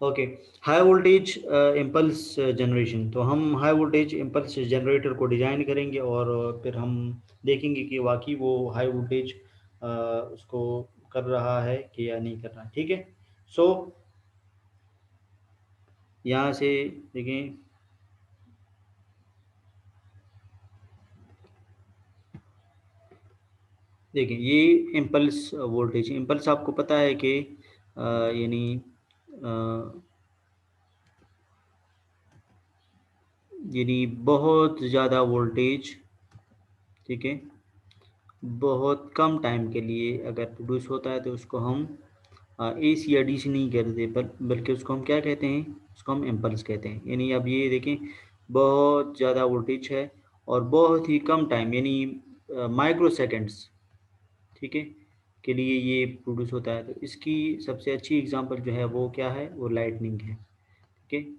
Okay, high voltage impulse generation. तो हम high voltage impulse generator को डिज़ाइन करेंगे और फिर हम देखेंगे कि वाकई वो हाई वोल्टेज उसको कर रहा है कि या नहीं कर रहा है। ठीक है, सो यहाँ से देखें, देखिए ये इम्पल्स वोल्टेज, इम्पल्स आपको पता है कि यानी बहुत ज़्यादा वोल्टेज, ठीक है, बहुत कम टाइम के लिए अगर प्रोड्यूस होता है तो उसको हम एसी या डीसी नहीं कहते, बल्कि उसको हम क्या कहते हैं, उसको हम इम्पल्स कहते हैं। यानी अब ये देखें, बहुत ज़्यादा वोल्टेज है और बहुत ही कम टाइम, यानी माइक्रो सेकेंड्स, ठीक है, के लिए ये प्रोड्यूस होता है। तो इसकी सबसे अच्छी एग्जांपल जो है वो क्या है, वो लाइटनिंग है। ठीक है,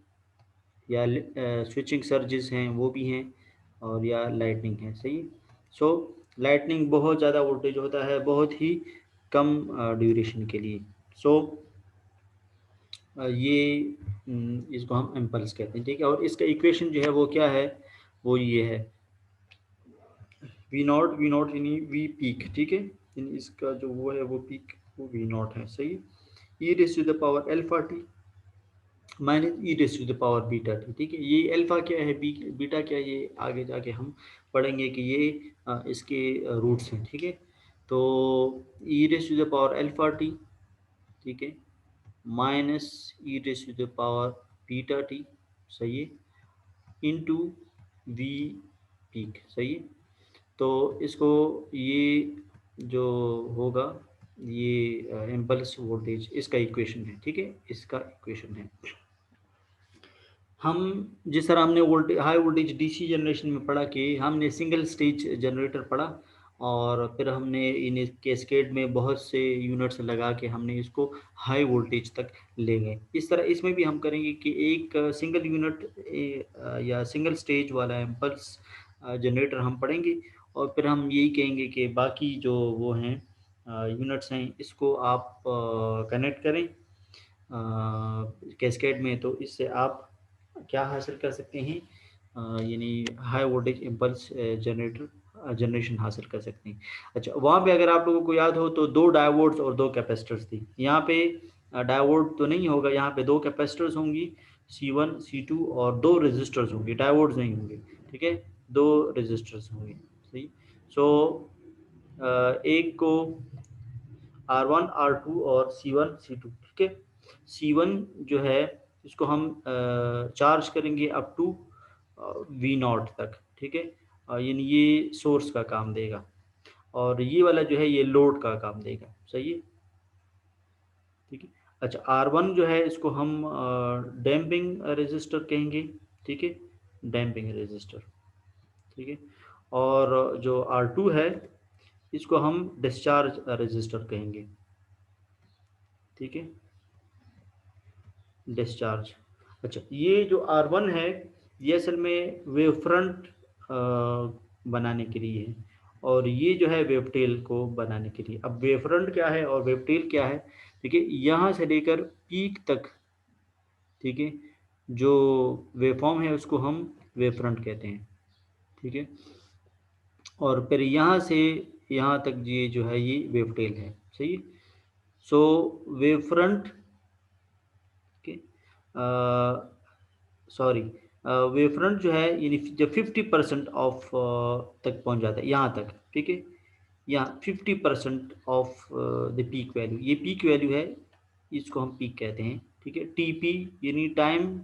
या स्विचिंग सर्जेस हैं वो भी हैं, और या लाइटनिंग है। सही। सो लाइटनिंग बहुत ज़्यादा वोल्टेज होता है बहुत ही कम ड्यूरेशन के लिए। सो ये इसको हम इम्पल्स कहते हैं। ठीक है, और इसका इक्वेशन जो है वो क्या है, वो ये है, वी नॉट यानी वी पीक। ठीक है, यानी इसका जो वो है वो पीक, वो वी नॉट है। सही। E raise to the power alpha t minus e raise to the power beta T. ठीक है, ये अल्फा क्या है, बीटा क्या है, ये आगे जाके हम पढ़ेंगे कि ये इसके रूट्स हैं। ठीक है, तो e raise to the power alpha t, ठीक है, minus e raise to the power beta t, सही है, इनटू वी पीक। सही है, तो इसको ये जो होगा, ये इम्पल्स वोल्टेज, इसका इक्वेशन है। ठीक है, इसका इक्वेशन है। हम जिस तरह हमने हाई वोल्टेज डीसी जनरेशन में पढ़ा कि हमने सिंगल स्टेज जनरेटर पढ़ा, और फिर हमने इन कैस्केड में बहुत से यूनिट्स लगा के हमने इसको हाई वोल्टेज तक ले गए। इस तरह इसमें भी हम करेंगे कि एक सिंगल यूनिट या सिंगल स्टेज वाला इम्पल्स जनरेटर हम पढ़ेंगे, और फिर हम यही कहेंगे कि बाकी जो वो हैं यूनिट्स हैं, इसको आप कनेक्ट करें कैस्केड में, तो इससे आप क्या हासिल कर सकते हैं, यानी हाई वोल्टेज इम्पल्स जनरेशन हासिल कर सकते हैं। अच्छा, वहाँ पे अगर आप लोगों को याद हो तो दो डायोड्स और दो कैपेसिटर्स थी। यहाँ पे डायोड तो नहीं होगा, यहाँ पे दो कैपेसिटर्स होंगी, C1 C2, और दो रेजिस्टर्स होंगे, डायोड्स नहीं होंगे। ठीक है, दो रेजिस्टर्स होंगे। सही। सो एक को R1 R2 और C1 C2। ठीक है, C1 जो है इसको हम चार्ज करेंगे अप टू वी नॉट तक। ठीक है, यानी ये सोर्स का काम देगा, और ये वाला जो है ये लोड का काम देगा। सही है। ठीक है, अच्छा, R1 जो है इसको हम डैम्पिंग रेजिस्टर कहेंगे। ठीक है, डैम्पिंग रेजिस्टर। ठीक है, और जो R2 है इसको हम डिस्चार्ज रेजिस्टर कहेंगे। ठीक है, डिस्चार्ज। अच्छा, ये जो R1 है ये असल में वेव फ्रंट बनाने के लिए है, और ये जो है वेव टेल को बनाने के लिए। अब वेव फ्रंट क्या है और वेव टेल क्या है, ठीक है, यहाँ से लेकर पीक तक, ठीक है, जो वेव फॉर्म है उसको हम वेव फ्रंट कहते हैं। ठीक है, और फिर यहाँ से यहाँ तक ये जो है ये वेव टेल है। सही है। सो वेव फ्रंट के सॉरी, वेव फ्रंट जो है यानी जब 50% ऑफ तक पहुंच जाता है यहाँ तक। ठीक है, यहाँ 50% ऑफ द पीक वैल्यू, ये पीक वैल्यू है, इसको हम पीक कहते हैं। ठीक है, टीपी यानी time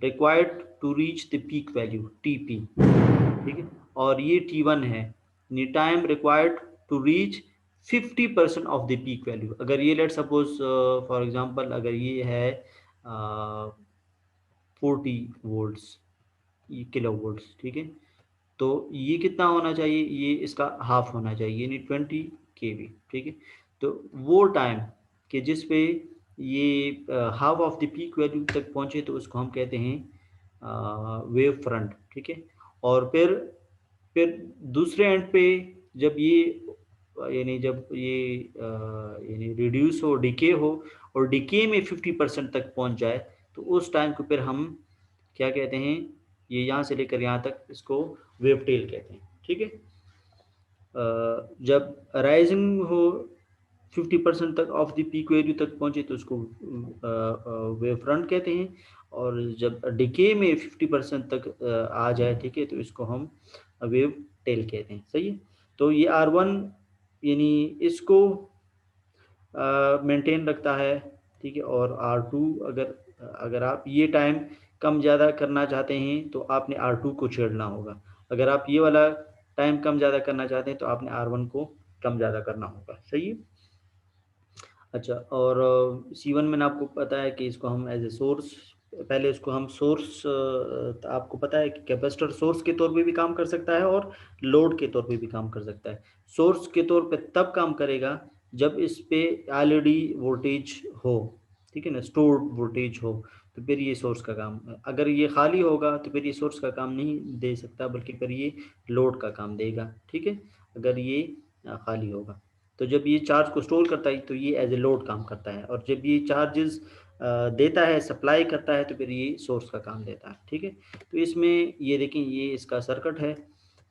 required to reach the peak value, TP. ठीक है, और ये T1 है, यानी time required to reach 50% of the peak value. अगर ये लेट सपोज फॉर एग्जांपल अगर ये है 40 वोल्ट्स, ये किलो वोल्ट्स। ठीक है, तो ये कितना होना चाहिए, ये इसका हाफ होना चाहिए, यानी 20 kV। ठीक है, तो वो टाइम कि जिस पे ये half of the peak value तक पहुंचे तो उसको हम कहते हैं वेव फ्रंट। ठीक है, और फिर दूसरे एंड पे जब ये यानी जब ये यानी रिड्यूस हो, डिके हो, और डिके में 50% तक पहुंच जाए, तो उस टाइम को फिर हम क्या कहते हैं, ये यहाँ से लेकर यहाँ तक इसको वेव टेल कहते हैं, ठीक है। जब राइजिंग हो 50% तक ऑफ द पीक वैल्यू तक पहुंचे तो उसको वेव फ्रंट कहते हैं, और जब डिके में 50% तक आ जाए, ठीक है, तो इसको हम वेव टेल कहते हैं, सही है। तो ये R1 यानी इसको मेंटेन रखता है, ठीक है। और R2 अगर अगर आप ये टाइम कम ज़्यादा करना चाहते हैं तो आपने R2 को छेड़ना होगा। अगर आप ये वाला टाइम कम ज़्यादा करना चाहते हैं तो आपने R1 को कम ज़्यादा करना होगा, सही है। अच्छा, और C1 मैंने आपको पता है कि इसको हम एज ए सोर्स, पहले इसको हम सोर्स, आपको पता है कि कैपेसिटर सोर्स के तौर पे भी काम कर सकता है और लोड के तौर पे भी काम कर सकता है। सोर्स के तौर पे तब काम करेगा जब इस पे ऑलरेडी वोल्टेज हो, ठीक है ना, स्टोर्ड वोल्टेज हो, तो फिर ये सोर्स का काम। अगर ये खाली होगा तो फिर ये सोर्स का काम नहीं दे सकता, बल्कि फिर ये लोड का काम देगा, ठीक है, अगर ये खाली होगा। तो जब ये चार्ज को स्टोर करता है तो ये एज ए लोड काम करता है, और जब ये चार्जेस देता है, सप्लाई करता है, तो फिर ये सोर्स का काम देता है, ठीक है। तो इसमें ये देखें, ये इसका सर्किट है,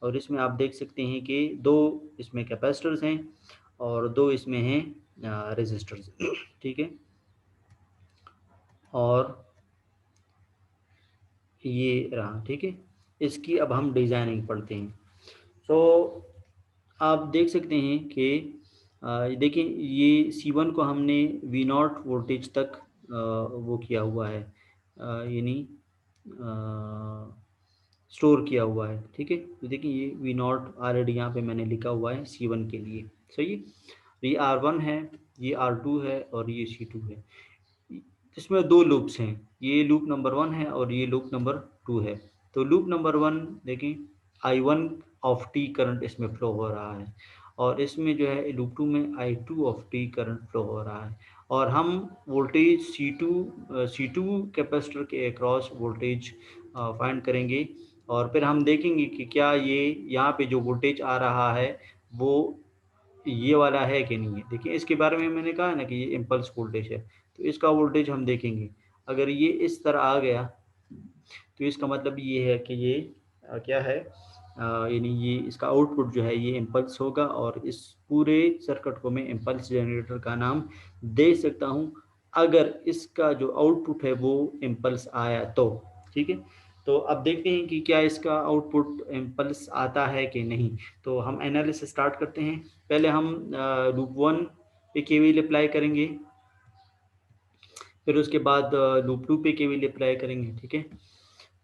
और इसमें आप देख सकते हैं कि दो इसमें कैपेसिटर्स हैं और दो इसमें हैं रेजिस्टर्स, ठीक है। और ये रहा, ठीक है। इसकी अब हम डिज़ाइनिंग पढ़ते हैं। तो आप देख सकते हैं कि देखिए, ये C1 को हमने V0 वोल्टेज तक वो किया हुआ है, यानी स्टोर किया हुआ है, ठीक है। तो देखिए, ये V0 ऑलरेडी यहाँ पे मैंने लिखा हुआ है C1 के लिए, सही है। तो ये R1 है, ये R2 है, और ये C2 है। इसमें दो लूप्स हैं, ये लूप नंबर 1 है और ये लूप नंबर 2 है। तो लूप नंबर 1 देखें, I1 ऑफ टी करंट इसमें फ्लो हो रहा है, और इसमें जो है लूप 2 में I2 of T current flow हो रहा है। और हम वोल्टेज C2 कैपेसिटर के अक्रॉस वोल्टेज फाइंड करेंगे, और फिर हम देखेंगे कि क्या ये यहाँ पे जो वोल्टेज आ रहा है वो ये वाला है कि नहीं है। देखिए, इसके बारे में मैंने कहा ना कि ये इम्पल्स वोल्टेज है, तो इसका वोल्टेज हम देखेंगे। अगर ये इस तरह आ गया तो इसका मतलब ये है कि ये क्या है, यानी ये इसका आउटपुट जो है ये इम्पल्स होगा, और इस पूरे सर्किट को मैं इम्पल्स जनरेटर का नाम दे सकता हूँ, अगर इसका जो आउटपुट है वो इम्पल्स आया तो, ठीक है। तो अब देखते हैं कि क्या इसका आउटपुट इम्पल्स आता है कि नहीं। तो हम एनालिसिस स्टार्ट करते हैं। पहले हम लूप 1 पे केवीएल अप्लाई करेंगे, फिर उसके बाद लूप 2 पे केवीएल अप्लाई करेंगे, ठीक है।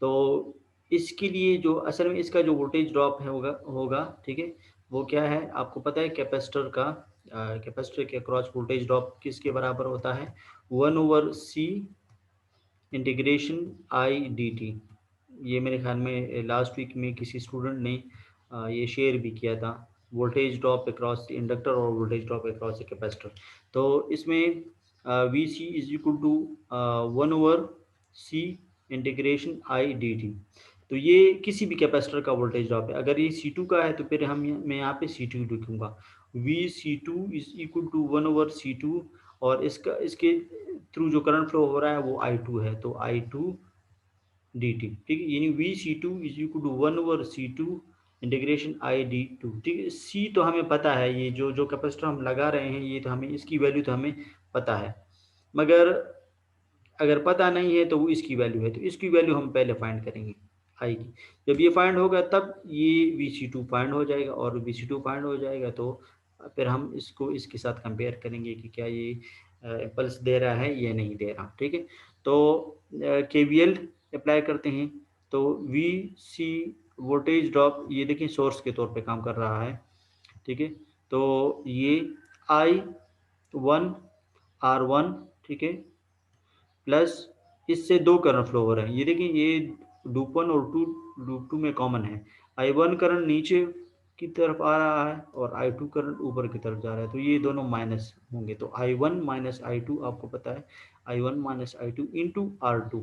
तो इसके लिए जो असल में इसका जो वोल्टेज ड्रॉप है होगा, ठीक है, वो क्या है आपको पता है। कैपेसिटर के अक्रॉस वोल्टेज ड्रॉप किसके बराबर होता है, 1/C integration I D T. ये मेरे ख्याल में लास्ट वीक में किसी स्टूडेंट ने ये शेयर भी किया था, वोल्टेज ड्रॉप अक्रॉस इंडक्टर और वोल्टेज ड्रॉप अक्रॉस कैपेसिटर। तो इसमें V C is equal to 1/C integration I D T. तो ये किसी भी कैपेसिटर का वोल्टेज ड्रॉप है। अगर ये C2 का है तो फिर मैं यहाँ पे C2 लिखूंगा, VC2 is equal to 1/C2, और इसके थ्रू जो करंट फ्लो हो रहा है वो I2 है, तो I2 dt, ठीक है। यानी VC2 is equal to 1/C2 integration I/d2, ठीक है। C तो हमें पता है, ये जो जो कैपेसिटर हम लगा रहे हैं ये तो हमें इसकी वैल्यू तो हमें पता है, मगर अगर पता नहीं है तो वो इसकी वैल्यू है, तो इसकी वैल्यू हम पहले फाइंड करेंगे आई की। जब ये फाइंड होगा तब ये VC2 फाइंड हो जाएगा, और VC2 फाइंड हो जाएगा तो फिर हम इसको इसके साथ कंपेयर करेंगे कि क्या ये इम्पल्स दे रहा है या नहीं दे रहा, ठीक है। तो KVL अप्लाई करते हैं, तो VC वोल्टेज ड्रॉप ये देखिए सोर्स के तौर पे काम कर रहा है, ठीक है। तो ये I1 R1, ठीक है, प्लस इससे दो करंट फ्लो हो रहे हैं। ये देखिए, ये लूप 1 और लूप 2 में कॉमन है। I1 करंट नीचे की तरफ आ रहा है और I2 करंट ऊपर की तरफ जा रहा है, तो ये दोनों माइनस होंगे। तो I1 माइनस I2 आपको पता है, I1 minus I2 into R2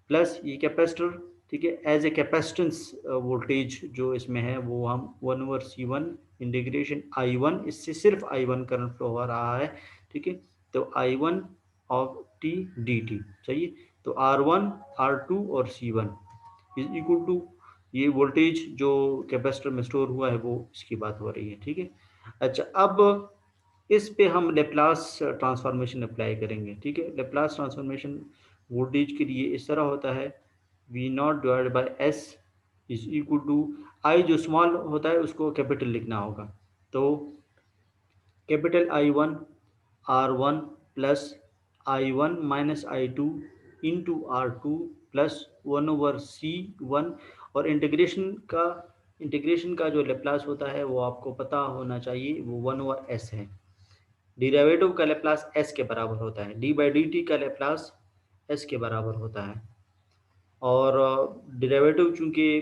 plus ये कैपेसिटर, ठीक है। एज ए कैपेसिटेंस वोल्टेज जो इसमें है वो हम 1/C1 इंटीग्रेशन I1, इससे सिर्फ I1 करंट फ्लो हो रहा है, ठीक है। तो I1 of T D T, सही है। तो R1 R2 और C1 इज इक्वल टू ये वोल्टेज जो कैपेसिटर में स्टोर हुआ है वो इसकी बात हो रही है, ठीक है। अच्छा, अब इस पे हम लेप्लास ट्रांसफॉर्मेशन अप्लाई करेंगे, ठीक है। लेप्लास ट्रांसफॉर्मेशन वोल्टेज के लिए इस तरह होता है, V nought divide by S is equal to I, जो स्मॉल होता है उसको कैपिटल लिखना होगा। तो capital I1 R1 plus I1 minus I2 into R2 plus 1/C1। और इंटीग्रेशन का जो लेप्लास होता है वो आपको पता होना चाहिए, वो 1/S है। डिराइवेटिव का लेप्लास S के बराबर होता है, डी बाई डी टी का लेप्लास S के बराबर होता है। और डिराइवेटिव चूंकि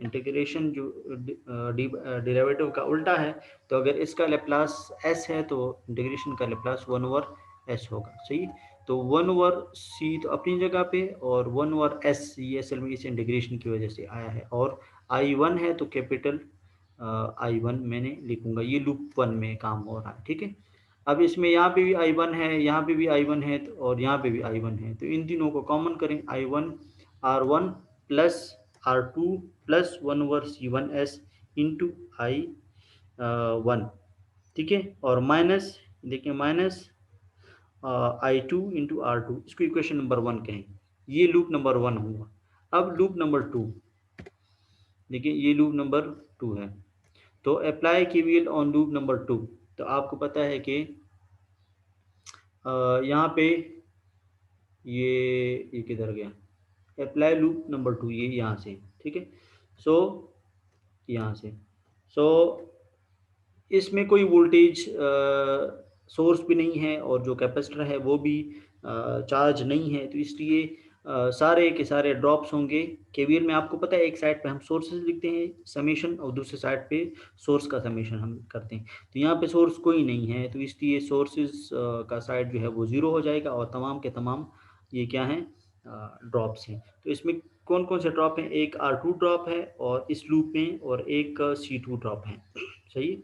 इंटीग्रेशन जो डिराइवेटिव का उल्टा है, तो अगर इसका लेप्लास एस है तो इंटीग्रेशन का लेप्लास 1/S होगा, सही। तो 1/C तो अपनी जगह पे, और 1/S ये असल में इस इंटीग्रेशन की वजह से आया है। और I1 है तो कैपिटल I1 मैंने लिखूंगा, ये लूप 1 में काम हो रहा है, ठीक है। अब इसमें यहाँ पे भी I1 है, यहाँ पे भी I1 है, और यहाँ पे भी I1 है, तो इन तीनों को कॉमन करें, I1 R1 plus R2 plus 1/C1S into I1, ठीक है। और माइनस, देखिए माइनस I2 इंटू R2, इसको इक्वेशन नंबर 1 कहें। ये लूप नंबर 1 हुआ। अब लूप नंबर 2, देखिए ये लूप नंबर 2 है। तो apply KVL on loop number 2। तो आपको पता है कि यहाँ पे ये किधर गया, अप्लाई लूप नंबर 2, ये यहाँ से, ठीक है। सो यहाँ से, सो इसमें कोई वोल्टेज सोर्स भी नहीं है, और जो कैपेसिटर है वो भी चार्ज नहीं है, तो इसलिए सारे के सारे ड्रॉप्स होंगे। केवीएल में आपको पता है एक साइड पे हम सोर्सेज लिखते हैं समीशन, और दूसरे साइड पे सोर्स का समीशन हम करते हैं। तो यहाँ पे सोर्स कोई नहीं है, तो इसलिए सोर्सेज का साइड जो है वो ज़ीरो हो जाएगा, और तमाम के तमाम ये क्या हैं, ड्रॉप्स हैं। तो इसमें कौन कौन से ड्रॉप हैं, एक R2 ड्रॉप है और इस लूप में, और एक C2 ड्रॉप है, सही है।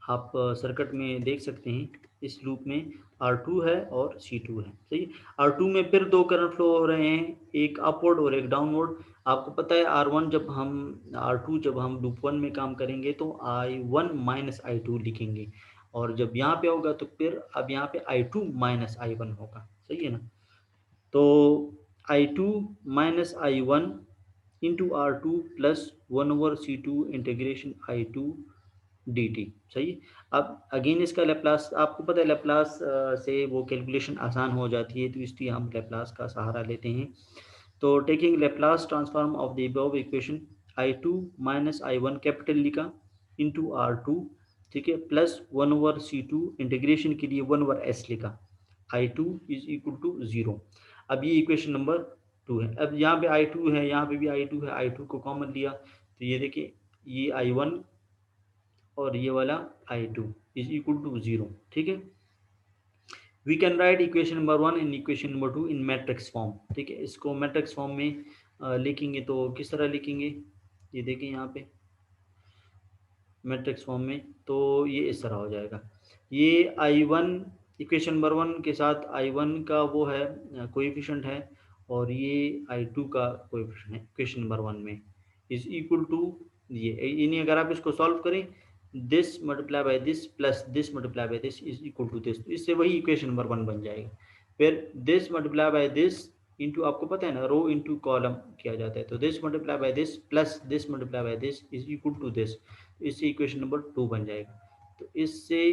आप सर्किट में देख सकते हैं इस लूप में R2 है और C2 है, सही। R2 में फिर दो करंट फ्लो हो रहे हैं, एक अपवर्ड और एक डाउनवर्ड। आपको पता है R2 जब हम लूप 1 में काम करेंगे तो I1 माइनस I2 लिखेंगे, और जब यहाँ पे होगा तो फिर अब यहाँ पे I2 माइनस I1 होगा, सही है ना। तो I2 minus I1 into R2 plus 1/C2 integration I2 dt, सही। अब अगेन इसका लेप्लास आपको पता है, लेप्लास से वो कैलकुलेशन आसान हो जाती है, तो इसलिए हम लेप्लास का सहारा लेते हैं। तो taking Laplace transform of the above equation, I2 minus I1 capital लिखा इंटू R2, ठीक है, प्लस 1/C2 इंटीग्रेशन के लिए 1/S लिखा, I2 इज इक्वल टू 0। अब ये इक्वेशन नंबर 2 है। अब यहाँ पे I2 है, यहाँ पे भी I2 है, I2 को कॉमन लिया, तो ये देखिए ये I1 और ये वाला I2 इज इक्वल टू 0, ठीक है। We can write equation number 1 in equation number 2 in matrix form, ठीक है। इसको मैट्रिक्स फॉर्म में लिखेंगे तो किस तरह लिखेंगे, ये देखिए यहाँ पे मैट्रिक्स फॉर्म में, तो ये इस तरह हो जाएगा। ये I1 इक्वेशन नंबर 1 के साथ I1 का वो है कोएफिशिएंट है, और ये I2 का कोएफिशिएंट है इक्वेशन नंबर 1 में, इज इक्वल टू ये, यानी अगर आप इसको सॉल्व करें, this multiply by this plus this multiply by this is equal to this, तो इससे वही इक्वेशन नंबर 1 बन जाएगा। फिर this multiply by this into, आपको पता है ना रो इंटू कॉलम किया जाता है, तो this multiply by this plus this multiply by this is equal to this, इससे इक्वेशन नंबर 2 बन जाएगा। तो इससे,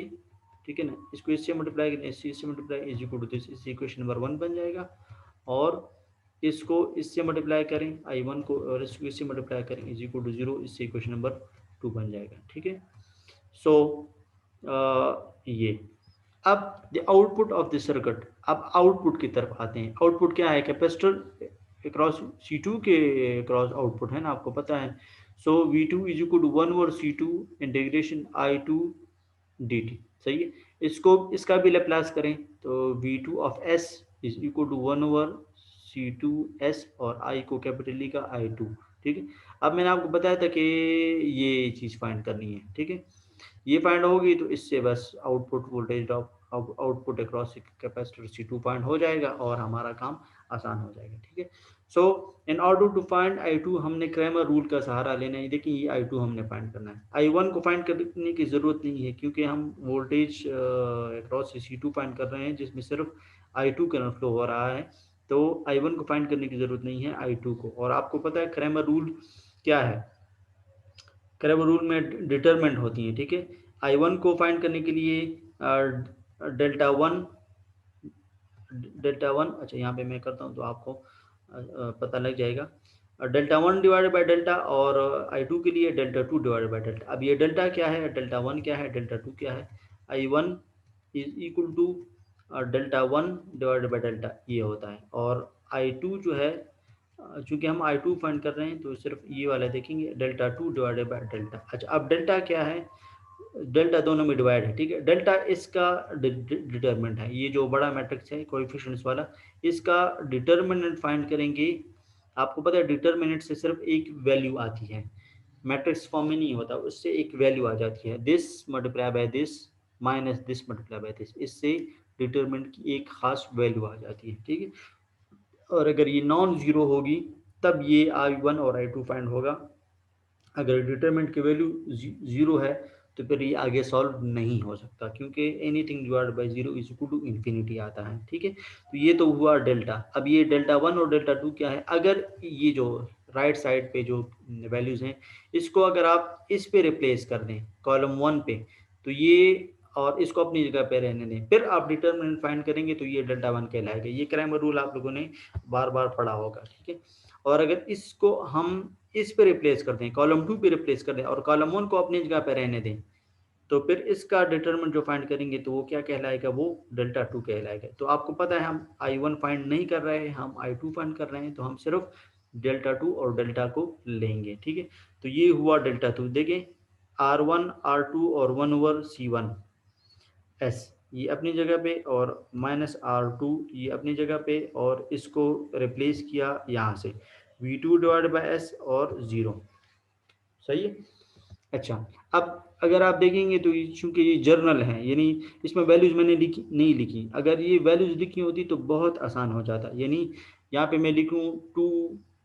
ठीक है ना, इसको इससे मल्टीप्लाई करें, इससे multiply is equal to this, इससे इक्वेशन नंबर 1 बन जाएगा। और इसको इससे मल्टीप्लाई करें I1 को, और इसको इससे मल्टीप्लाई करें इज इक्वल टू 0, इससे इक्वेशन नंबर 2 बन जाएगा, ठीक है। सो ये अब the output of the circuit, अब आउटपुट की तरफ आते हैं। आउटपुट क्या है, कैपेसिटर क्रॉस C2 के क्रॉस आउटपुट है ना, आपको पता है। So V2 is equal to 1/C2 integration I2 dt, सही है। इसको इसका भी लेप्लास करें तो V2 of S is equal to 1/C2 C2S और I को कैपिटल ई का I2, ठीक है। अब मैंने आपको बताया था कि ये चीज़ फाइंड करनी है, ठीक है। ये फाइंड होगी तो इससे बस output voltage drop, output across capacitor C2 find हो जाएगा और हमारा काम आसान हो जाएगा, ठीक है। So in order to find I2 हमने क्रैमर रूल का सहारा लेना है। देखिए ये I2 हमने फाइंड करना है। I1 को फाइंड करने की ज़रूरत नहीं है क्योंकि हम वोल्टेज अक्रॉस C2 फाइंड कर रहे हैं जिसमें सिर्फ I2 करंट फ्लो हो रहा है, तो I1 को फाइंड करने की ज़रूरत नहीं है, I2 को। और आपको पता है क्रैमर रूल क्या है, क्रैमर रूल में डिटरमिनेंट होती है, ठीक है। I1 को फाइंड करने के लिए डेल्टा वन, अच्छा यहाँ पे मैं करता हूँ तो आपको पता लग जाएगा। Delta one divided by delta, और I2 के लिए delta two divided by delta. अब ये डेल्टा क्या है, डेल्टा वन क्या है, डेल्टा टू क्या है। I1 is equal to delta one divided by delta, ये होता है। और I2 जो है, चूंकि हम I2 फाइंड कर रहे हैं तो सिर्फ ये वाला देखेंगे, delta two divided by delta. अच्छा अब डेल्टा क्या है, डेल्टा दोनों में डिवाइड है, ठीक है। डेल्टा इसका डिटर्मिनेंट है, ये जो बड़ा मैट्रिक्स है कोएफिशिएंट्स वाला, इसका डिटर्मिनेंट फाइंड करेंगे। आपको पता है डिटर्मिनेंट से सिर्फ एक वैल्यू आती है, मैट्रिक्स फॉर्म में नहीं होता, उससे एक वैल्यू आ जाती है, this multiply by this minus this multiply by this, इससे डिटर्मिनेंट की एक खास वैल्यू आ जाती है, ठीक है। और अगर ये नॉन जीरो होगी तब ये I1 और I2 फाइंड होगा। अगर डिटरमिनेंट की वैल्यू जीरो है तो फिर ये आगे सॉल्व नहीं हो सकता, क्योंकि anything divided by zero is equal to infinity आता है, ठीक है। तो ये तो हुआ डेल्टा। अब ये डेल्टा वन और डेल्टा टू क्या है, अगर ये जो राइट साइड पे जो वैल्यूज हैं, इसको अगर आप इस पे रिप्लेस कर दें कॉलम वन पे, तो ये, और इसको अपनी जगह पे रहने दें, फिर आप डिटरमिनेंट फाइंड करेंगे तो ये डेल्टा वन कहलाएगा। ये क्रैमर रूल आप लोगों ने बार बार पढ़ा होगा, ठीक है। और अगर इसको हम इस पे रिप्लेस कर दें, कॉलम टू पे रिप्लेस कर दें और कॉलम वन को अपनी जगह पे रहने दें, तो फिर इसका डिटरमिनेंट जो फाइंड करेंगे तो वो क्या कहलाएगा, वो डेल्टा टू कहलाएगा। तो आपको पता है हम I1 फाइंड नहीं कर रहे हैं, हम I2 फाइंड कर रहे हैं, तो हम सिर्फ डेल्टा टू और डेल्टा को लेंगे, ठीक है। तो ये हुआ डेल्टा टू। देखें R1 R2 और 1/C1 S ये अपनी जगह पे, और माइनस R2 ये अपनी जगह पे, और इसको रिप्लेस किया यहाँ से V2 डिवाइड बाई S और 0, सही है। अच्छा अब अगर आप देखेंगे तो चूंकि ये जर्नल है, यानी इसमें वैल्यूज मैंने लिखी नहीं लिखी, अगर ये वैल्यूज लिखी होती तो बहुत आसान हो जाता। यानी यहाँ पे मैं लिखूँ 2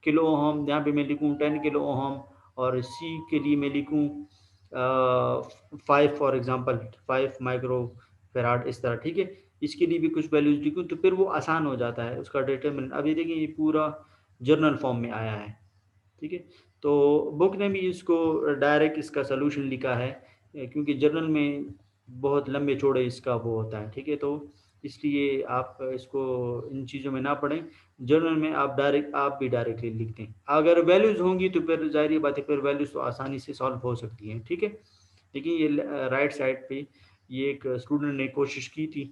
किलो ओहम, यहाँ पे मैं लिखूँ 10 किलो ओहम, और सी के लिए मैं लिखूँ 5 फॉर एग्जांपल 5 माइक्रो फेराड, इस तरह, ठीक है। इसके लिए भी कुछ वैल्यूज लिखूँ तो फिर वो आसान हो जाता है उसका डिटरमिनेंट। अब ये देखिए ये पूरा जर्नल फॉर्म में आया है, ठीक है। तो बुक ने भी इसको डायरेक्ट इसका सलूशन लिखा है, क्योंकि जर्नल में बहुत लंबे चौड़े इसका वो होता है, ठीक है। तो इसलिए आप इसको इन चीज़ों में ना पढ़ें, जर्नल में आप भी डायरेक्टली लिख दें। अगर वैल्यूज़ होंगी तो फिर जाहिर बात है, फिर वैल्यूज़ तो आसानी से सॉल्व हो सकती हैं, ठीक है। लेकिन ये राइट साइड पे ये एक स्टूडेंट ने कोशिश की थी,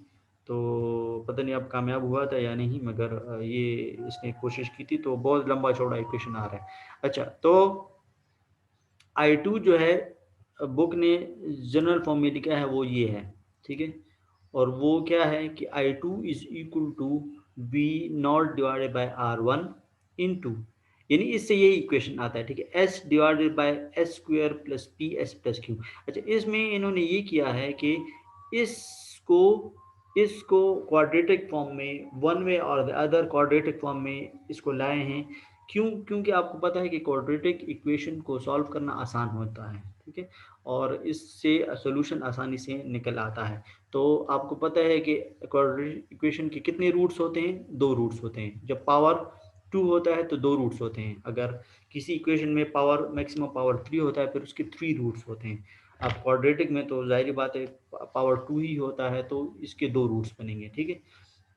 तो पता नहीं अब कामयाब हुआ था या नहीं, मगर ये इसने कोशिश की थी, तो बहुत लंबा चौड़ा इक्वेशन आ रहा है। अच्छा तो I2 जो है बुक ने जनरल फॉर्म में लिखा है वो ये है, ठीक है। और वो क्या है कि I2 is equal to V naught divided by R1 into, यानी इससे यही इक्वेशन आता है, ठीक है, S divided by S square plus P S plus Q. अच्छा इसमें इन्होंने ये किया है कि इसको इसको क्वाड्रेटिक फॉर्म में वन वे और द अदर क्वाड्रेटिक फॉर्म में इसको लाए हैं। क्यों, क्योंकि आपको पता है कि क्वाड्रेटिक इक्वेशन को सॉल्व करना आसान होता है, ठीक है, और इससे सॉल्यूशन आसानी से निकल आता है। तो आपको पता है कि क्वाड्रेटिक इक्वेशन के कितने रूट्स होते हैं, 2 रूट्स होते हैं। जब पावर 2 होता है तो 2 रूट्स होते हैं। अगर किसी इक्वेशन में पावर मैक्सिमम पावर 3 होता है फिर उसके 3 रूट्स होते हैं। अब क्वाड्रेटिक में तो जाहिर बात है पावर 2 ही होता है, तो इसके 2 रूट्स बनेंगे, ठीक है।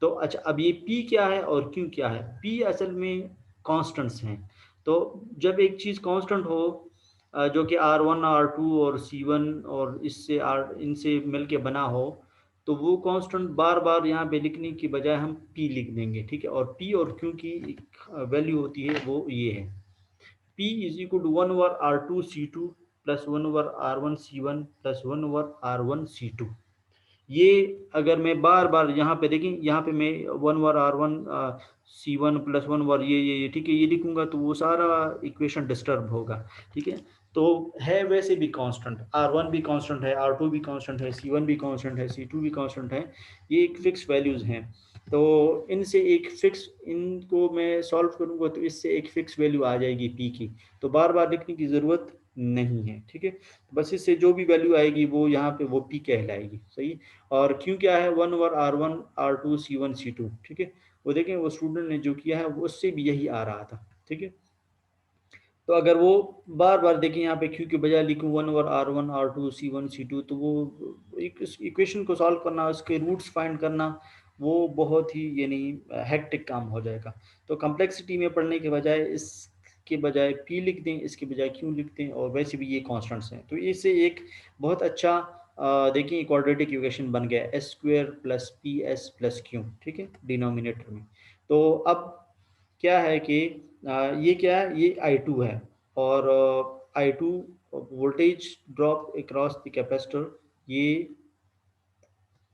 तो अच्छा अब ये P क्या है और Q क्या है। P असल में कांस्टेंट्स हैं। तो जब एक चीज़ कांस्टेंट हो, जो कि R1 R2 और C1 और इससे इनसे मिल के बना हो, तो वो कांस्टेंट बार बार यहाँ पे लिखने की बजाय हम P लिख देंगे, ठीक है। और P और Q की वैल्यू होती है वो ये है, P is equal to 1/R2 C2 plus 1/R1 C1 plus 1/R1 C2। ये अगर मैं बार बार यहाँ पे देखें, यहाँ पे मैं 1/r1 C1 + 1 ये ठीक है, ये लिखूंगा तो वो सारा इक्वेशन डिस्टर्ब होगा। ठीक है, तो है वैसे भी कांस्टेंट, R1 भी कांस्टेंट है, R2 भी कांस्टेंट है, C1 भी कांस्टेंट है, C2 भी कांस्टेंट है, ये एक फिक्स वैल्यूज हैं। तो इनसे एक फिक्स, इनको मैं सॉल्व करूंगा तो इससे एक फिक्स वैल्यू आ जाएगी पी की, तो बार बार लिखने की ज़रूरत नहीं है। ठीक है, बस इससे जो भी वैल्यू आएगी वो यहाँ पे वो पी कहलाएगी। सही, और क्यों क्या है 1/r1 R2 C1 C2। ठीक है, वो देखें वो स्टूडेंट ने जो किया है वो उससे भी यही आ रहा था। ठीक है, तो अगर वो बार बार देखें यहाँ पे क्यू के बजाय लिखूँ 1/r1 R2 C1 C2, तो वो एक इक्वेशन को सॉल्व करना, उसके रूट्स फाइंड करना, वो बहुत ही यानी हेक्टिक काम हो जाएगा। तो कम्प्लेक्सिटी में पढ़ने के बजाय इसके बजाय पी लिख दें, इसके बजाय क्यू लिख दें, और वैसे भी ये कॉन्स्टेंट्स हैं, तो इससे एक बहुत अच्छा देखिए क्वाड्रेटिक इक्वेशन बन गया S² + PS + Q। ठीक है, डिनोमिनेटर में। तो अब क्या है कि ये क्या है, ये I2 है, और I2 voltage drop across the capacitor, ये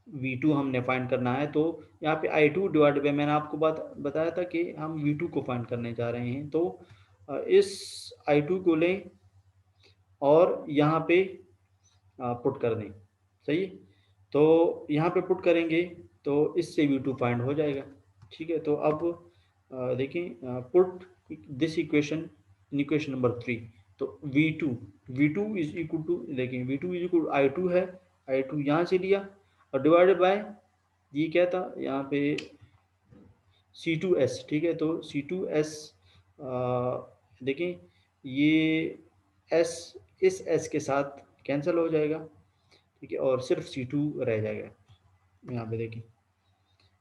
V2 हमने फाइंड करना है। तो यहाँ पे I2 डिवाइड बाय, मैंने आपको बताया था कि हम V2 को फाइंड करने जा रहे हैं। तो इस I2 को लें और यहाँ पे पुट कर दें। सही, तो यहाँ पे पुट करेंगे तो इससे V2 फाइंड हो जाएगा। ठीक है, तो अब देखें, put this equation in equation number 3। तो V2 इज इक्वल टू, देखें V2 इज इक्वल I2 है, I2 यहाँ से लिया और डिवाइडेड बाय, ये क्या था यहाँ पे C2S। ठीक है, तो C2S देखें, ये S इस S के साथ कैंसिल हो जाएगा। ठीक है, और सिर्फ C2 रह जाएगा। यहाँ पे देखिए,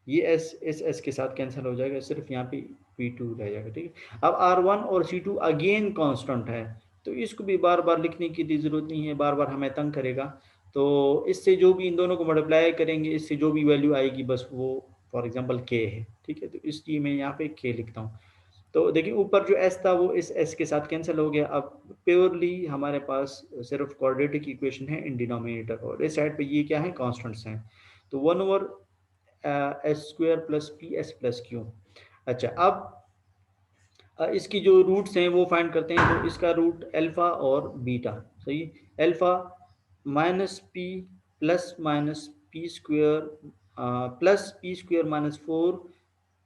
ये S इस S के साथ कैंसिल हो जाएगा, सिर्फ यहाँ पे P2 रह जाएगा। ठीक है, अब R1 और C2 अगेन कांस्टेंट है, तो इसको भी बार बार लिखने की जरूरत नहीं है, बार बार हमें तंग करेगा। तो इससे जो भी इन दोनों को मल्टीप्लाई करेंगे, इससे जो भी वैल्यू आएगी बस वो फॉर एग्जाम्पल K है। ठीक है, तो इसलिए मैं यहाँ पे K लिखता हूँ। तो देखिए ऊपर जो S था वो इस S के साथ कैंसिल हो गया। अब प्योरली हमारे पास सिर्फ क्वाड्रेटिक इक्वेशन है इन डिनोमिनेटर, और इस साइड पे ये क्या है, कांस्टेंट्स हैं। तो 1/S² + PS + Q। अच्छा, अब इसकी जो रूट्स हैं वो फाइंड करते हैं। तो इसका रूट अल्फा और बीटा। सही, अल्फा -p +p² -4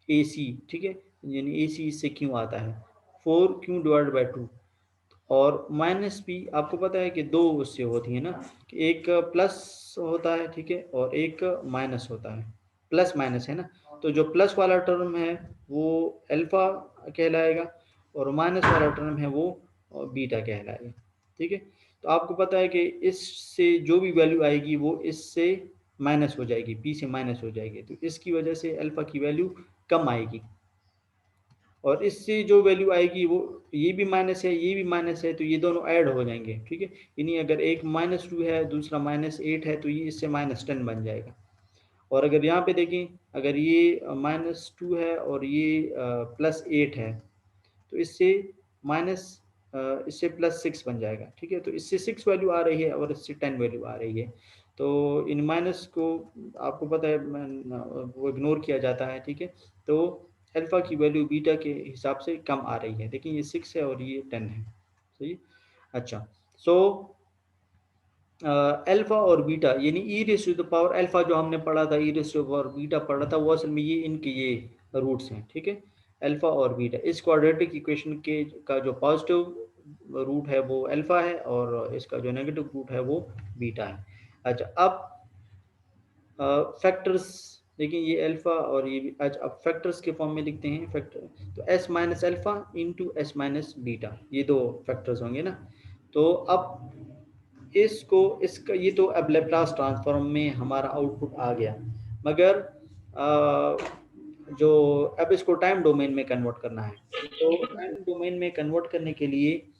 AC। ठीक है, यानी AC इससे क्यों आता है, 4Q डिवाइड बाई 2, और -p आपको पता है कि दो उससे होती है ना, कि एक प्लस होता है, ठीक है, और एक माइनस होता है, प्लस माइनस है ना। तो जो प्लस वाला टर्म है वो अल्फा कहलाएगा, और माइनस वाला टर्म है वो बीटा कहलाएगा। ठीक है, तो आपको पता है कि इससे जो भी वैल्यू आएगी वो इससे माइनस हो जाएगी, पी से माइनस हो जाएगी, तो इसकी वजह से अल्फा की वैल्यू कम आएगी, और इससे जो वैल्यू आएगी वो, ये भी माइनस है, ये भी माइनस है, तो ये दोनों ऐड हो जाएंगे। ठीक है, यानी अगर एक -2 है, दूसरा -8 है, तो ये इससे -10 बन जाएगा। और अगर यहाँ पे देखें, अगर ये -2 है और ये +8 है, तो इससे माइनस इससे +6 बन जाएगा। ठीक है, तो इससे 6 वैल्यू आ रही है और इससे 10 वैल्यू आ रही है। तो इन माइनस को आपको पता है वो इग्नोर किया जाता है। ठीक है, तो अल्फा की वैल्यू बीटा के हिसाब से कम आ रही है। देखिए ये 6 है और ये 10 है। सही, अच्छा, सो अल्फा और बीटा यानी e⁻⁴ अल्फा जो हमने पढ़ा था, e⁻⁴ बीटा पढ़ा था, वो असल में ये इनके ये रूट्स हैं। ठीक है, अल्फा और बीटा, इस क्वाड्रेटिक इक्वेशन के का जो पॉजिटिव रूट है वो अल्फा है, और इसका जो नेगेटिव रूट है वो बीटा है। अच्छा, अब फैक्टर्स देखिए, ये अल्फा और ये भी, अच्छा अब फैक्टर्स के फॉर्म में लिखते हैं फैक्टर। तो S minus alpha into S minus beta, ये दो फैक्टर्स होंगे ना। तो अब इसको, इसका ये तो अब लेप्लास ट्रांसफॉर्म में हमारा आउटपुट आ गया, मगर जो अब इसको टाइम डोमेन में कन्वर्ट करना है। तो टाइम डोमेन में कन्वर्ट करने के लिए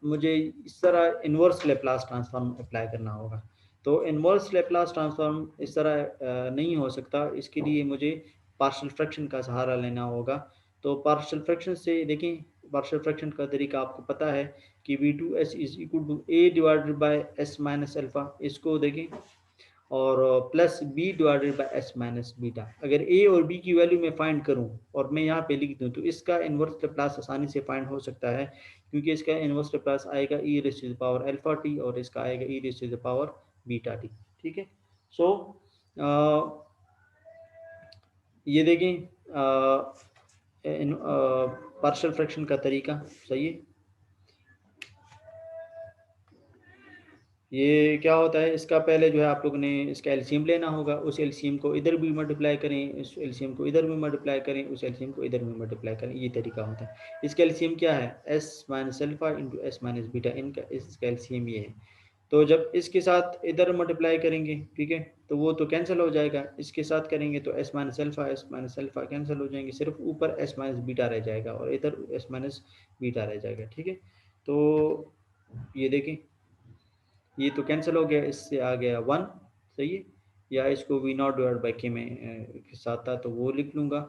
मुझे इस तरह इन्वर्स लेप्लास ट्रांसफॉर्म अप्लाई करना होगा। तो इन्वर्स लेप्लास ट्रांसफॉर्म इस तरह नहीं हो सकता, इसके लिए मुझे पार्शियल फ्रैक्शन का सहारा लेना होगा। तो पार्शियल फ्रैक्शन से देखें, पार्शियल फ्रैक्शन का तरीका आपको पता है कि V2S is equal to A divided by S minus alpha. इसको देखें, और plus B divided by S minus beta. अगर ए और बी की वैल्यू मैं फाइंड करूं और मैं यहाँ पे लिख दूं तो इसका इन्वर्स लैप्लास आसानी से फाइंड हो सकता है, क्योंकि इसका इन्वर्स लैप्लास आएगा e raise to the power alpha T और इसका आएगा e raise to the power beta T. ठीक है, सो ये देखें पार्शियल फ्रैक्शन का तरीका सही है। ये क्या होता है, इसका पहले जो है आप लोगों ने इसका एलसीएम लेना होगा, उस एलसीएम को इधर भी मल्टीप्लाई करें, उस एलसीएम को इधर भी मल्टीप्लाई करें, उस एलसीएम को इधर भी मल्टीप्लाई करें, ये तरीका होता है। इसका एलसीएम क्या है, S minus alpha into S minus beta, इनका इसका एलसीएम ये है। तो जब इसके साथ इधर मल्टीप्लाई करेंगे, ठीक है, तो वो तो कैंसिल हो जाएगा, इसके साथ करेंगे तो एस माइनस अल्फा कैंसिल हो जाएंगे, सिर्फ ऊपर एस माइनस बीटा रह जाएगा और इधर एस माइनस बीटा रह जाएगा। ठीक है, तो ये देखें ये तो कैंसिल हो गया, इससे आ गया 1, सही है, या इसको वी नॉट डिवाइड बाई के में के साथ था तो वो लिख लूँगा,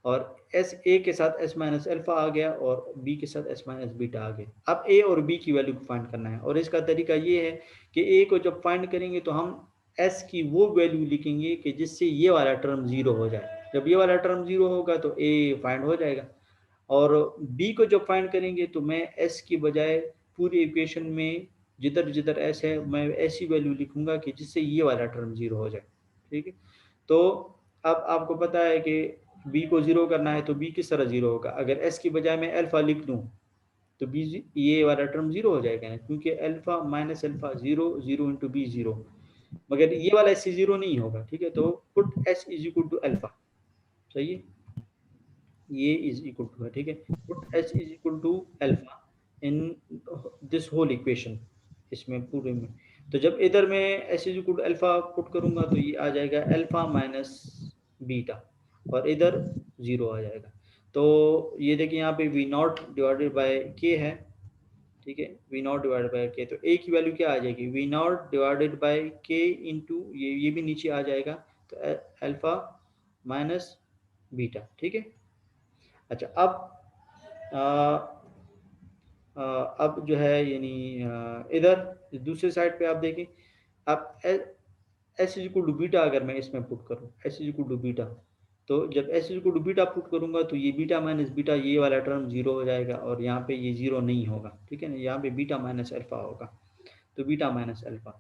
और एस ए के साथ एस माइनस अल्फा आ गया और बी के साथ एस माइनस बीटा आ गया। अब ए और बी की वैल्यू फाइंड करना है, और इसका तरीका ये है कि ए को जब फाइंड करेंगे तो हम एस की वो वैल्यू लिखेंगे कि जिससे ये वाला टर्म जीरो हो जाए। जब ये वाला टर्म जीरो होगा तो ए फाइंड हो जाएगा, और बी को जब फाइंड करेंगे तो मैं एस की बजाय पूरी इक्वेशन में जिधर जिधर एस है मैं ऐसी वैल्यू लिखूंगा कि जिससे ये वाला टर्म जीरो हो जाए। ठीक है, तो अब आपको पता है कि बी को जीरो करना है तो बी किस तरह जीरो होगा, अगर एस की बजाय मैं अल्फा लिख दूं तो बी ये वाला टर्म जीरो हो जाएगा ना, क्योंकि alpha minus alpha zero, zero into B zero, मगर ये वाला एस जीरो नहीं होगा। ठीक है, तो put S is equal to alpha, सही है, ये इज इक्वल टू है, ठीक है, put H is equal to alpha in this whole equation, इसमें पूरे में। तो जब इधर मैं H is equal to alpha put करूंगा तो ये आ जाएगा अल्फा माइनस बीटा, और इधर जीरो आ जाएगा। तो ये देखिए यहाँ पे वी नॉट डिवाइडेड बाय के है, ठीक है, वी नॉट डिवाइडेड बाय के, तो ए की वैल्यू क्या आ जाएगी, वी नॉट डिवाइडेड बाय के इंटू ये भी नीचे आ जाएगा, तो अल्फा माइनस बीटा। ठीक है, अच्छा अब जो है यानी इधर दूसरे साइड पे आप देखें, अब S is equal to beta अगर मैं इसमें पुट करूँ, S is equal to beta, तो जब S is equal to beta put करूंगा तो ये बीटा माइनस बीटा ये वाला टर्म जीरो हो जाएगा, और यहाँ पे ये जीरो नहीं होगा। ठीक है ना, यहाँ पे बीटा माइनस अल्फा होगा, तो बीटा माइनस अल्फा,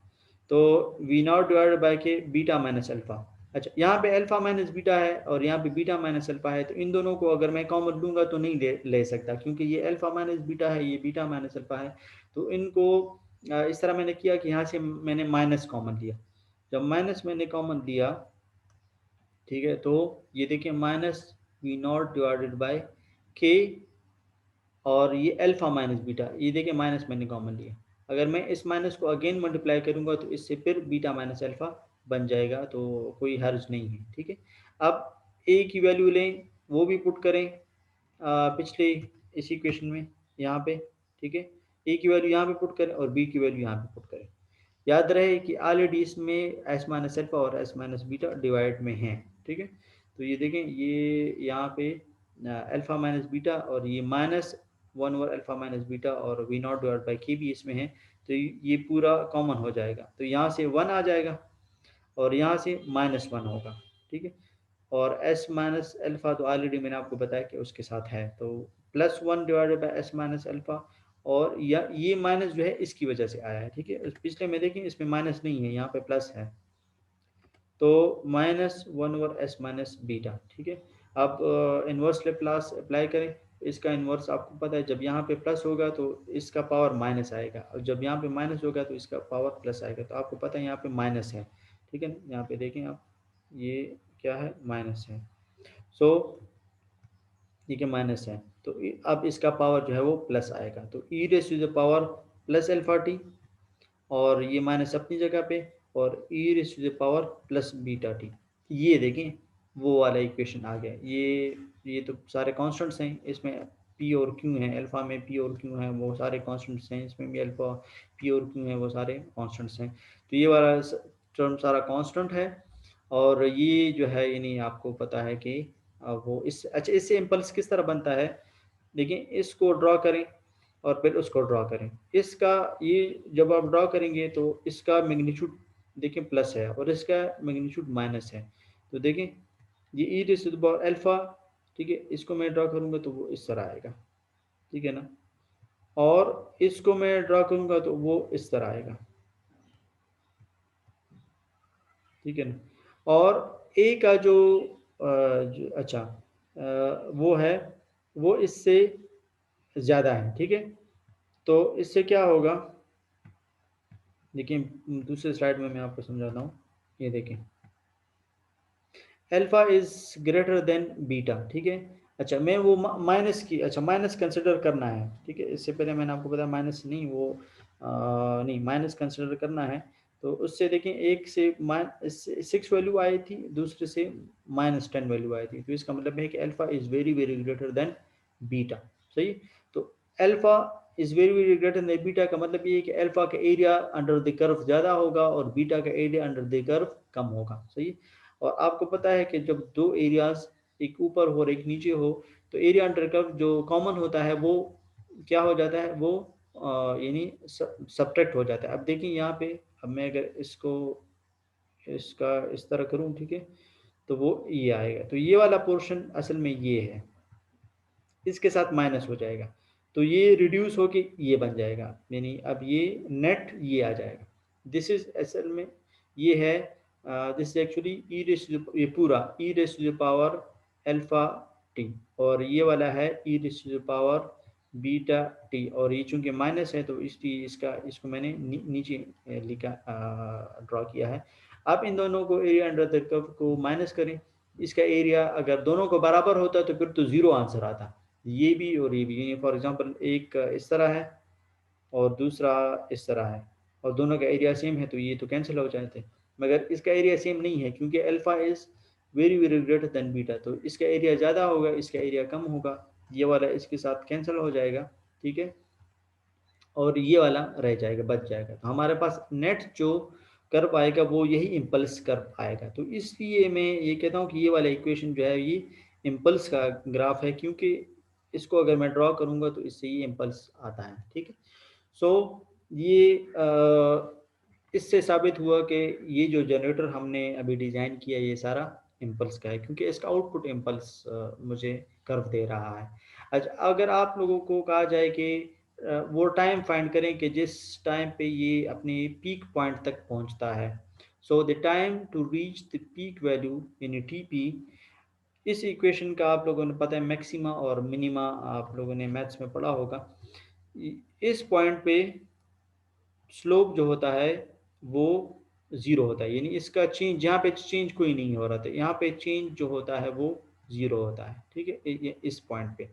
तो वी नॉट डिवाइडेड बाय के बीटा माइनस अल्फा। अच्छा, यहाँ पे अल्फा माइनस बीटा है और यहाँ पे बीटा माइनस अल्फा है, तो इन दोनों को अगर मैं कॉमन लूँगा तो नहीं ले सकता, क्योंकि ये अल्फा माइनस बीटा है, ये बीटा माइनस अल्फा है, तो इनको इस तरह मैंने किया कि यहाँ से मैंने माइनस कॉमन लिया। जब माइनस मैंने कॉमन लिया, ठीक है, तो ये देखिए minus V naught divided by K, और ये अल्फा माइनस बीटा, ये देखिए माइनस मैंने कॉमन लिया, अगर मैं इस माइनस को अगेन मल्टीप्लाई करूंगा तो इससे फिर बीटा माइनस अल्फा बन जाएगा, तो कोई हर्ज नहीं है। ठीक है, अब ए की वैल्यू लें, वो भी पुट करें पिछले इस इक्वेशन में यहाँ पे। ठीक है, ए की वैल्यू यहाँ पे पुट करें और बी की वैल्यू यहाँ पे पुट करें। याद रहे कि ऑलरेडी इसमें एस माइनस अल्फा और एस माइनस बीटा डिवाइड में है। ठीक है, तो ये देखें ये यहाँ पे अल्फा माइनस बीटा और ये minus 1 over alpha minus beta और वी नॉट डिवाइड बाई के भी इसमें है, तो ये पूरा कॉमन हो जाएगा, तो यहाँ से 1 आ जाएगा और यहाँ से -1 होगा। ठीक है, और एस माइनस अल्फा तो ऑलरेडी मैंने आपको बताया कि उसके साथ है, तो +1 divided by S minus alpha, और या ये माइनस जो है इसकी वजह से आया है। ठीक है, पिछले में देखें इसमें माइनस नहीं है, यहाँ पे प्लस है, तो -1 ओवर एस माइनस बीटा। ठीक है, अब इन्वर्स लेप्लास अप्लाई करें, इसका इन्वर्स आपको पता है, जब यहाँ पे प्लस होगा तो इसका पावर माइनस आएगा, और जब यहाँ पे माइनस होगा तो इसका पावर प्लस आएगा, तो आपको पता है यहाँ पे माइनस है। ठीक है, यहाँ पे देखें आप, ये क्या है, माइनस है, सो ठीक है माइनस है, तो अब इसका पावर जो है वो प्लस आएगा, तो e raise to the power plus alpha T, और ये माइनस अपनी जगह पे, और e raise to the power plus beta t. ये देखें वो वाला इक्वेशन आ गया, ये तो सारे कॉन्स्टेंट्स हैं इसमें, पी और क्यू हैं, अल्फा में पी और क्यू हैं, वो सारे कॉन्स्टेंट्स हैं, इसमें भी अल्फा पी और क्यू हैं, वो सारे कॉन्स्टेंट्स हैं, तो ये वाला टर्म सारा कांस्टेंट है, और ये जो है यानी आपको पता है कि वो इस अच्छा इससे इम्पल्स किस तरह बनता है, देखिए इसको ड्रॉ करें और फिर उसको ड्रॉ करें, इसका ये जब आप ड्रॉ करेंगे तो इसका मैग्नीट्यूड देखें प्लस है और इसका मैग्नीट्यूड माइनस है। तो देखें ये e raise to the power alpha, ठीक है, इसको मैं ड्रा करूँगा तो वो इस तरह आएगा, ठीक है ना, और इसको मैं ड्रा करूँगा तो वो इस तरह आएगा, ठीक है ना। और ए का अच्छा वो है, वो इससे ज़्यादा है, ठीक है। तो इससे क्या होगा, देखिए दूसरे स्लाइड में मैं आपको समझाता हूँ। ये देखें alpha is greater than beta, ठीक है। अच्छा मैं वो माइनस की, अच्छा माइनस कंसिडर करना है, ठीक है। इससे पहले मैंने आपको बताया माइनस नहीं, वो नहीं माइनस कंसिडर करना है। तो उससे देखें एक से 6 वैल्यू आई थी, दूसरे से -10 वैल्यू आई थी। तो इसका मतलब है कि alpha is very very greater than beta, सही। तो alpha is very very greater than beta का मतलब ये है कि अल्फा का एरिया अंडर द कर्व ज़्यादा होगा और बीटा का एरिया अंडर द कर्व कम होगा, सही। और आपको पता है कि जब दो एरियाज एक ऊपर हो और एक नीचे हो तो एरिया अंडर कर्व जो कॉमन होता है वो क्या हो जाता है, वो यानी सब्ट्रैक्ट हो जाता है। अब देखिए यहाँ पे, अब मैं अगर इसको इसका इस तरह करूँ, ठीक है, तो वो ये आएगा। तो ये वाला पोर्शन असल में ये है, इसके साथ माइनस हो जाएगा, तो ये रिड्यूस होके ये बन जाएगा, यानी अब ये नेट ये आ जाएगा। दिस इज असल में ये है, दिस एक्चुअली ई रेस, ये पूरा e raise to the power alpha T, और ये वाला है e raise to the power beta t, और ये चूंकि माइनस है तो इसलिए इसको मैंने नीचे लिखा, ड्रॉ किया है। आप इन दोनों को एरिया अंडर द कर्व को माइनस करें, इसका एरिया अगर दोनों को बराबर होता तो फिर तो ज़ीरो आंसर आता, ये भी और ये भी। फॉर एग्जांपल एक इस तरह है और दूसरा इस तरह है और दोनों का एरिया सेम है तो ये तो कैंसिल हो जाते हैं। मगर इसका एरिया सेम नहीं है क्योंकि alpha is very very greater than beta, तो इसका एरिया ज़्यादा होगा, इसका एरिया कम होगा, ये वाला इसके साथ कैंसिल हो जाएगा, ठीक है, और ये वाला रह जाएगा, बच जाएगा। तो हमारे पास नेट जो कर्व आएगा वो यही इम्पल्स कर्व आएगा। तो इसलिए मैं ये कहता हूँ कि ये वाला इक्वेशन जो है ये इम्पल्स का ग्राफ है, क्योंकि इसको अगर मैं ड्रॉ करूँगा तो इससे ये इम्पल्स आता है, ठीक है। सो ये इससे साबित हुआ कि ये जो जनरेटर हमने अभी डिज़ाइन किया ये सारा इम्पल्स का है, क्योंकि इसका आउटपुट इम्पल्स मुझे कर्व दे रहा है। अच्छा अगर आप लोगों को कहा जाए कि वो टाइम फाइंड करें कि जिस टाइम पे ये अपने पीक पॉइंट तक पहुंचता है, so the time to reach the peak value in TP, इस इक्वेशन का आप लोगों ने पता है मैक्सिमा और मिनिमा आप लोगों ने मैथ्स में पढ़ा होगा। इस पॉइंट पे स्लोप जो होता है वो ज़ीरो होता है, यानी इसका चेंज, यहाँ पे चेंज कोई नहीं हो रहा था, यहाँ पे चेंज जो होता है वो ज़ीरो होता है, ठीक है। इस पॉइंट पे,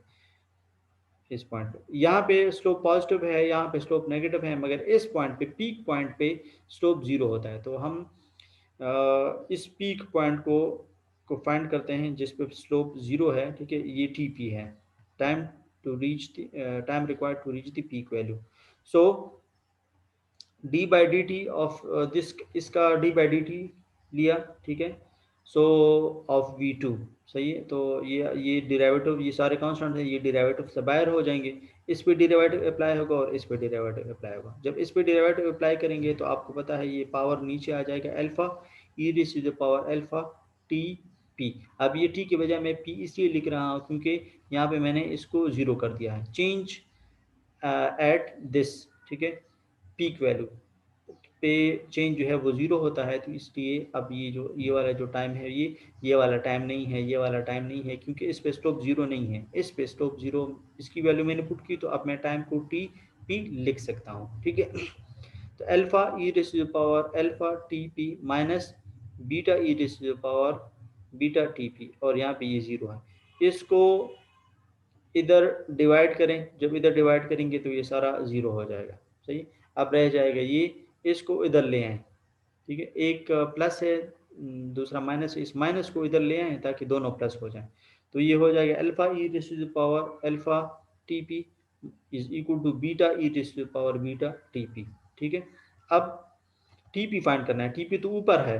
इस पॉइंट पे यहाँ पे स्लोप पॉजिटिव है, यहाँ पे स्लोप नेगेटिव है, मगर इस पॉइंट पे पीक पॉइंट पे स्लोप ज़ीरो होता है। तो हम इस पीक पॉइंट को फाइंड करते हैं जिस पे स्लोप ज़ीरो है, ठीक है, ये टी पी है, time to reach the time required to reach the peak value. So D by D T of this, इसका डी बाई डी टी लिया, ठीक है, सो ऑफ वी टू, सही है। तो ये डिराइवेटिव, ये सारे कांस्टेंट है, ये डिराइवेटिव से बाहर हो जाएंगे, इस पे डिराइवेटिव अप्लाई होगा और इस पे डिराइवेटिव अप्लाई होगा। जब इस पे डिराइवेटिव अप्लाई करेंगे तो आपको पता है ये पावर नीचे आ जाएगा, alpha e raise to the power alpha T P. अब ये टी की बजाय मैं पी इसलिए लिख रहा हूँ क्योंकि यहाँ पे मैंने इसको ज़ीरो कर दिया है, चेंज एट दिस, ठीक है, पीक वैल्यू पे चेंज जो है वो ज़ीरो होता है। तो इसलिए अब ये वाला जो टाइम है ये वाला टाइम नहीं है, ये वाला टाइम नहीं है, क्योंकि इस पे स्टॉप ज़ीरो नहीं है, इस पे स्टॉप ज़ीरो, इसकी वैल्यू मैंने पुट की तो अब मैं टाइम को टी पी लिख सकता हूँ, ठीक है। तो alpha e raise to the power alpha T P minus beta e raise to the power beta T P, और यहाँ पे ये ज़ीरो है। इसको इधर डिवाइड करें, जब इधर डिवाइड करेंगे तो ये सारा ज़ीरो हो जाएगा, सही। अब रह जाएगा ये, इसको इधर ले आएँ, ठीक है, एक प्लस है दूसरा माइनस है, इस माइनस को इधर ले आएँ ताकि दोनों प्लस हो जाएं। तो ये हो जाएगा alpha e raise to the power alpha T P is equal to beta e raise to the power beta T P, ठीक है। अब टीपी फाइंड करना है, टीपी तो ऊपर है,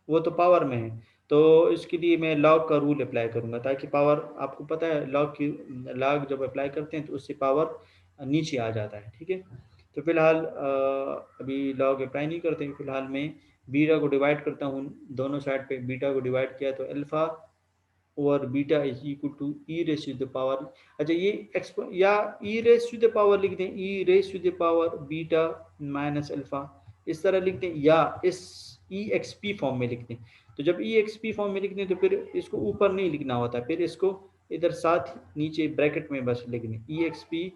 वो तो पावर में है, तो इसके लिए मैं लॉग का रूल अप्लाई करूंगा ताकि पावर, आपको पता है लॉग जब अप्लाई करते हैं तो उससे पावर नीचे आ जाता है, ठीक है। तो फिलहाल अभी लॉग अप्लाई नहीं करते हैं, फिलहाल मैं बीटा को डिवाइड करता हूँ दोनों साइड पे, बीटा को डिवाइड किया तो अल्फा और beta is equal to e raise to the power, अच्छा ये एक्सपो या e raise to the power लिख दें, e raise to the power beta minus alpha, इस तरह लिख दें, या इस ई एक्स पी फॉर्म में लिख दें। तो जब ई एक्स पी फॉर्म में लिख दें तो फिर इसको ऊपर नहीं लिखना होता, फिर इसको इधर साथ नीचे ब्रैकेट में बस लिख दें, e x p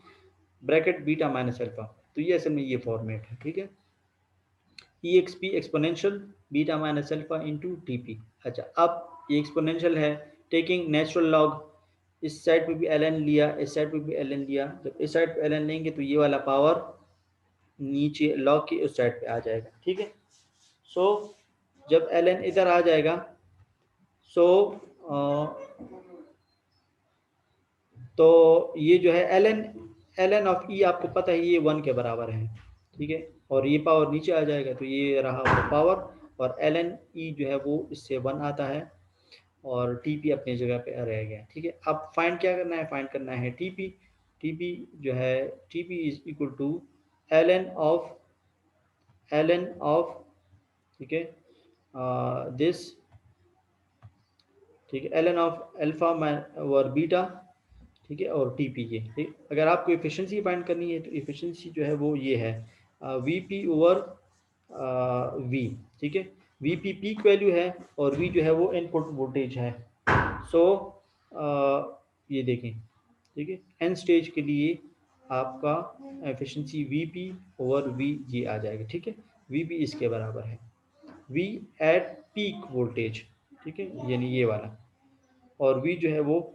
bracket beta minus alpha. तो ये असल में ये फॉर्मेट है, ठीक है, e x p exponential beta minus alpha into t p. अच्छा अब ये एक्सपोनेंशियल है, टेकिंग नेचुरल लॉग, इस साइड पे भी एल एन लिया, इस साइड पे भी एल एन लिया, जब इस साइड पे एल एन लेंगे तो ये वाला पावर नीचे लॉग की उस साइड पे आ जाएगा, ठीक है। सो जब एल एन इधर आ जाएगा, सो तो ये जो है एल एन ऑफ ई आपको पता है ये 1 के बराबर है, ठीक है, और ये पावर नीचे आ जाएगा तो ये रहा वो पावर, और एल एन ई जो है वो इससे 1 आता है, और टी पी अपनी जगह पे रह गया, ठीक है। अब फाइंड क्या करना है, फाइंड करना है टी पी, टी पी जो है T P is equal to L N of, ठीक है, दिस, ठीक है, एल एन ऑफ अल्फा और बीटा, ठीक है, और टी पी के, ठीक। अगर आपको इफिशिएंसी फाइंड करनी है तो इफिशिएंसी जो है वो ये है वी पी ओवर वी, ठीक है, वी पी पीक वैल्यू है और वी जो है वो इनपुट वोल्टेज है। सो ये देखें, ठीक है, एन स्टेज के लिए आपका efficiency V P over V ये आ जाएगा, ठीक है, वी पी इसके बराबर है वी एट पीक वोल्टेज, ठीक है, यानी ये वाला, और वी जो है वो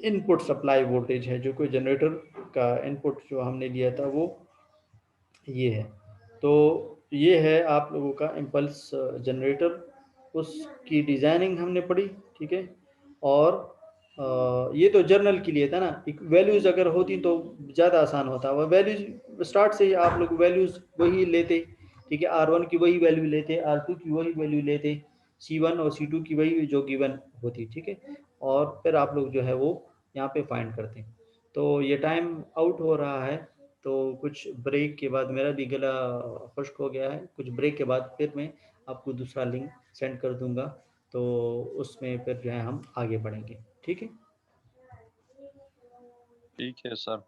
इनपुट सप्लाई वोल्टेज है, जो कोई जनरेटर का इनपुट जो हमने लिया था वो ये है। तो ये है आप लोगों का इम्पल्स जनरेटर, उसकी डिज़ाइनिंग हमने पढ़ी, ठीक है, और ये तो जर्नल के लिए था ना, वैल्यूज़ अगर होती तो ज़्यादा आसान होता, वह वैल्यूज़ स्टार्ट से ही आप लोग वैल्यूज़ वही लेते, ठीक है, R1 की वही वैल्यू लेते, R2 की वही वैल्यू लेते, C1 और C2 की वही जो गिवन होती, ठीक है, और फिर आप लोग जो है वो यहाँ पे फाइंड करते हैं। तो ये टाइम आउट हो रहा है, तो कुछ ब्रेक के बाद, मेरा भी गला खुश्क हो गया है, कुछ ब्रेक के बाद फिर मैं आपको दूसरा लिंक सेंड कर दूंगा, तो उसमें फिर जो है हम आगे बढ़ेंगे, ठीक है। ठीक है सर।